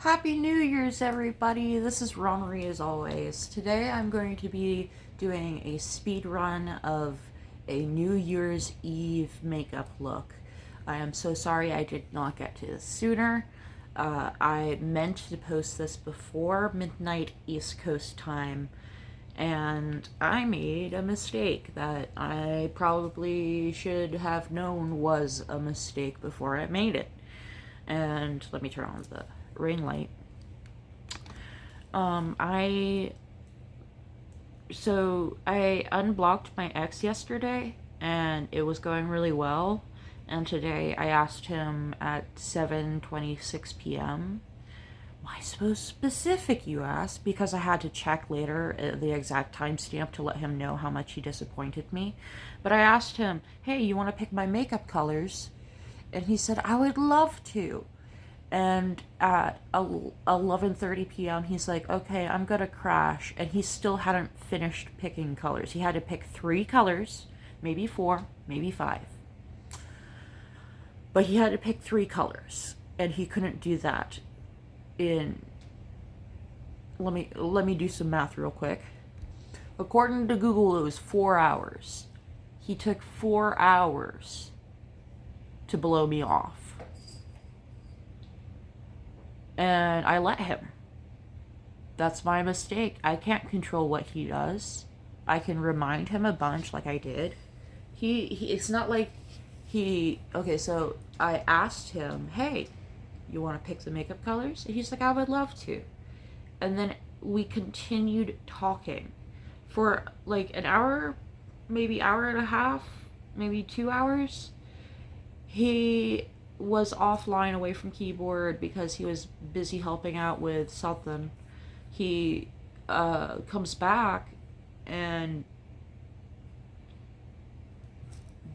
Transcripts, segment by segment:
Happy New Year's, everybody! This is Ronry as always. Today I'm going to be doing a speed run of a New Year's Eve makeup look. I am so sorry I did not get to this sooner. I meant to post this before midnight East Coast time, and I made a mistake that I probably should have known was a mistake before I made it. And let me turn on the ring light. I unblocked my ex yesterday and it was going really well, and today I asked him at 7:26 p.m. Why so specific, you ask? Because I had to check later the exact timestamp to let him know how much he disappointed me. But I asked him, hey, you want to pick my makeup colors? And he said, I would love to. And at 11:30 p.m. he's like, okay, I'm gonna crash. And he still hadn't finished picking colors. He had to pick 3 colors, maybe 4, maybe 5. But he had to pick 3 colors, and he couldn't do that in... Let me do some math real quick. According to Google, it was 4 hours. He took 4 hours to blow me off. And I let him. That's my mistake. I can't control what he does. I can remind him a bunch like I did. It's not like okay, so I asked him, hey, you want to pick the makeup colors? And he's like, I would love to. And then we continued talking for like an hour, maybe hour and a half, maybe 2 hours. He was offline away from keyboard because he was busy helping out with something. He comes back and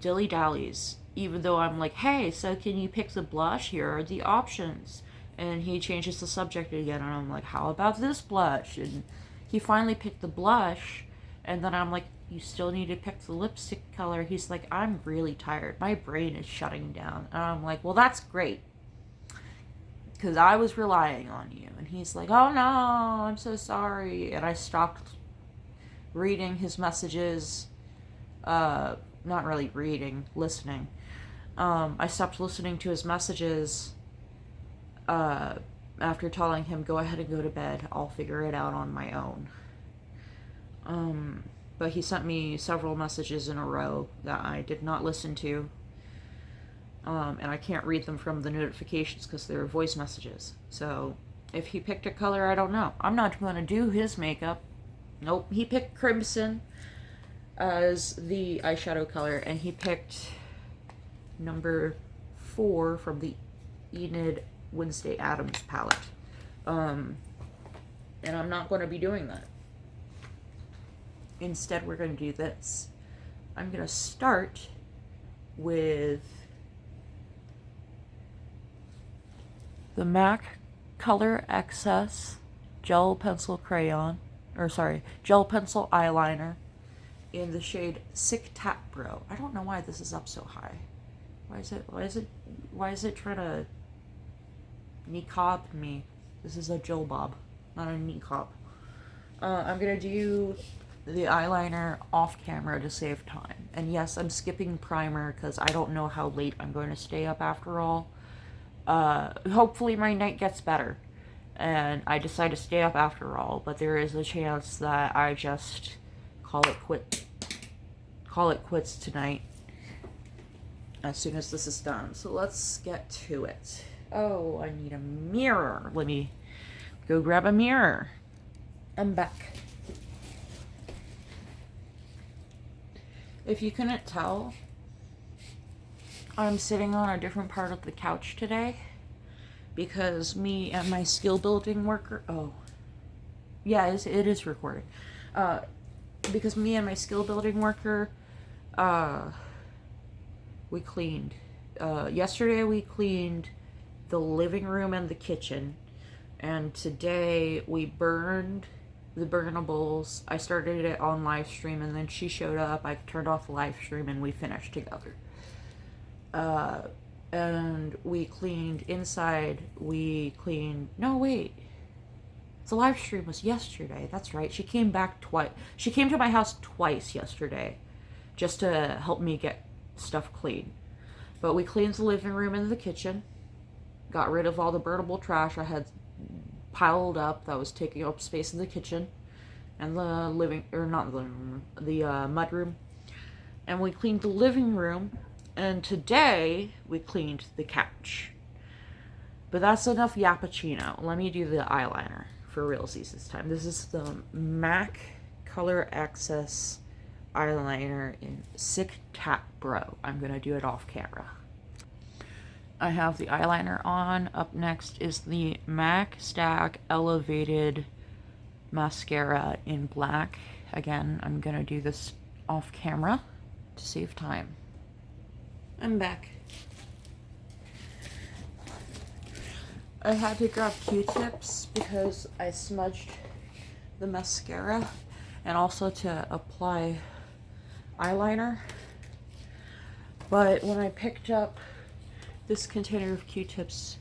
dilly-dallies, even though I'm like, hey, so can you pick the blush? Here are the options. And he changes the subject again, and I'm like, how about this blush? And he finally picked the blush, and then I'm like, you still need to pick the lipstick color. He's like, I'm really tired. My brain is shutting down. And I'm like, well, that's great, because I was relying on you. And he's like, oh no, I'm so sorry. And I stopped reading his messages. Not really reading, listening. I stopped listening to his messages after telling him, go ahead and go to bed. I'll figure it out on my own. But he sent me several messages in a row that I did not listen to. And I can't read them from the notifications because they're voice messages. So if he picked a color, I don't know. I'm not going to do his makeup. Nope. He picked crimson as the eyeshadow color, and he picked number 4 from the Enid Wednesday Addams palette. And I'm not going to be doing that. Instead, we're going to do this. I'm going to start with the MAC Color Excess Gel Pencil Eyeliner in the shade Sick Tap Bro. I don't know why this is up so high. Why is it trying to niqab me? This is a jilbab, not a niqab. I'm going to do the eyeliner off camera to save time. And yes, I'm skipping primer because I don't know how late I'm going to stay up after all. Hopefully my night gets better and I decide to stay up after all, but there is a chance that I just call it quits tonight as soon as this is done. So let's get to it. Oh, I need a mirror. Let me go grab a mirror. I'm back. If you couldn't tell, I'm sitting on a different part of the couch today because me and my skill building worker... Oh. Yeah, it is recording. Because me and my skill building worker, we cleaned. Yesterday we cleaned the living room and the kitchen. And today we burned the burnables. I started it on live stream, and then she showed up. I turned off the live stream and we finished together. and we cleaned inside. We cleaned, no wait, the live stream was yesterday. That's right. She came back twice. She came to my house twice yesterday just to help me get stuff clean. But we cleaned the living room and the kitchen, got rid of all the burnable trash I had piled up that was taking up space in the kitchen and the living, or not the living room, the mud room. And we cleaned the living room, and today we cleaned the couch. But that's enough yappuccino. Let me do the eyeliner for realsies this time. This is the MAC Color Access eyeliner in Sick Tap Bro. I'm gonna do it off camera. I have the eyeliner on. Up next is the MAC Stack Elevated mascara in black. Again, I'm gonna do this off camera to save time. I'm back. I had to grab Q-tips because I smudged the mascara, and also to apply eyeliner. But when I picked up this container of Q-tips,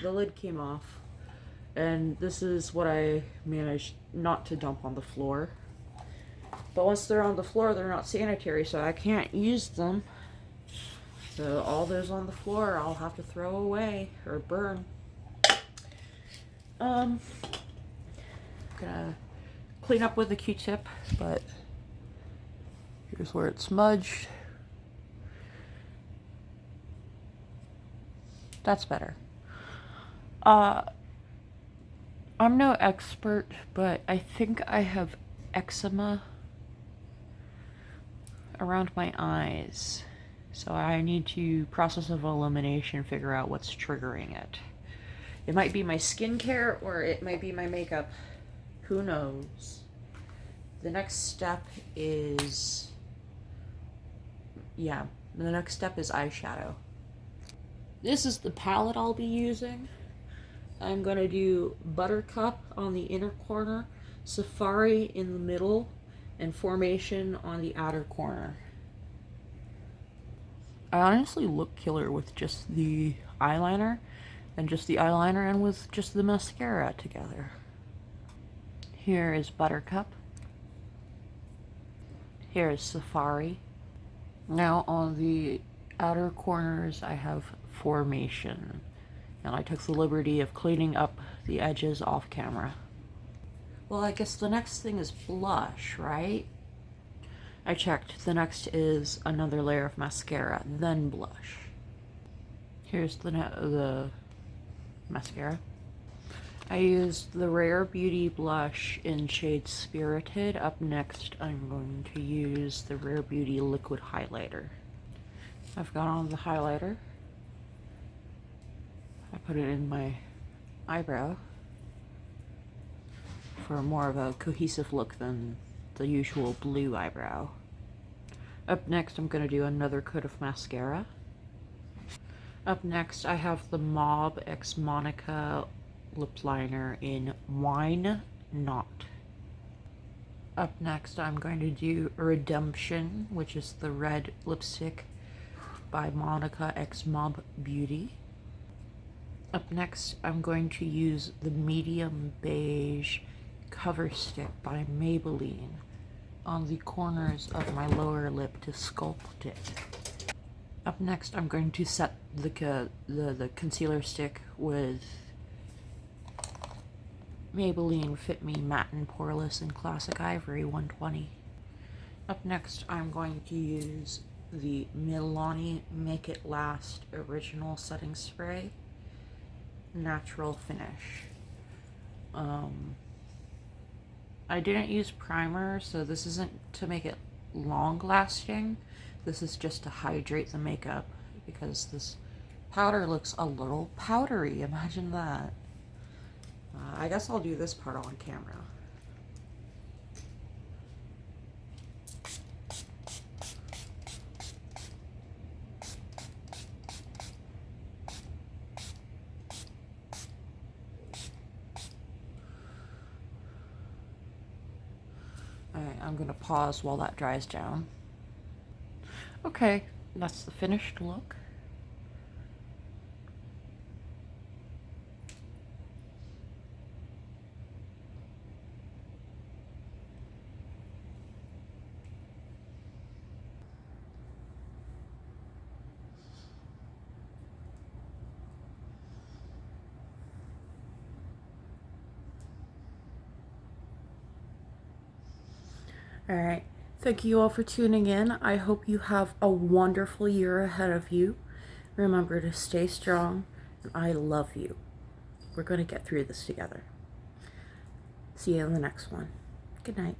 the lid came off, and this is what I managed not to dump on the floor. But once they're on the floor, they're not sanitary, so I can't use them. So all those on the floor, I'll have to throw away or burn. Gonna clean up with a Q-tip, but here's where it's smudged. That's better. I'm no expert, but I think I have eczema around my eyes. So I need to, process of elimination, figure out what's triggering it. It might be my skincare or it might be my makeup. Who knows? The next step is, eyeshadow. This is the palette I'll be using. I'm going to do Buttercup on the inner corner, Safari in the middle, and Formation on the outer corner. I honestly look killer with just the eyeliner and with just the mascara together. Here is Buttercup. Here is Safari. Now on the outer corners I have Formation, and I took the liberty of cleaning up the edges off camera. Well, I guess the next thing is blush, right? I checked. The next is another layer of mascara, then blush. Here's the mascara. I used the Rare Beauty blush in shade Spirited. Up next, I'm going to use the Rare Beauty liquid highlighter. I've got on the highlighter. I put it in my eyebrow for more of a cohesive look than the usual blue eyebrow. Up next, I'm going to do another coat of mascara. Up next, I have the Mauve X Monica lip liner in Wine Not. Up next, I'm going to do Redemption, which is the red lipstick by Monica X Mob Beauty. Up next, I'm going to use the medium beige cover stick by Maybelline on the corners of my lower lip to sculpt it. Up next, I'm going to set the concealer stick with Maybelline Fit Me Matte and Poreless in Classic Ivory 120. Up next, I'm going to use the Milani Make It Last Original Setting Spray Natural Finish. I didn't use primer, so this isn't to make it long lasting. This is just to hydrate the makeup because this powder looks a little powdery. Imagine that. I guess I'll do this part on camera. Alright, I'm gonna pause while that dries down. Okay, that's the finished look. All right. Thank you all for tuning in. I hope you have a wonderful year ahead of you. Remember to stay strong, and I love you. We're going to get through this together. See you in the next one. Good night.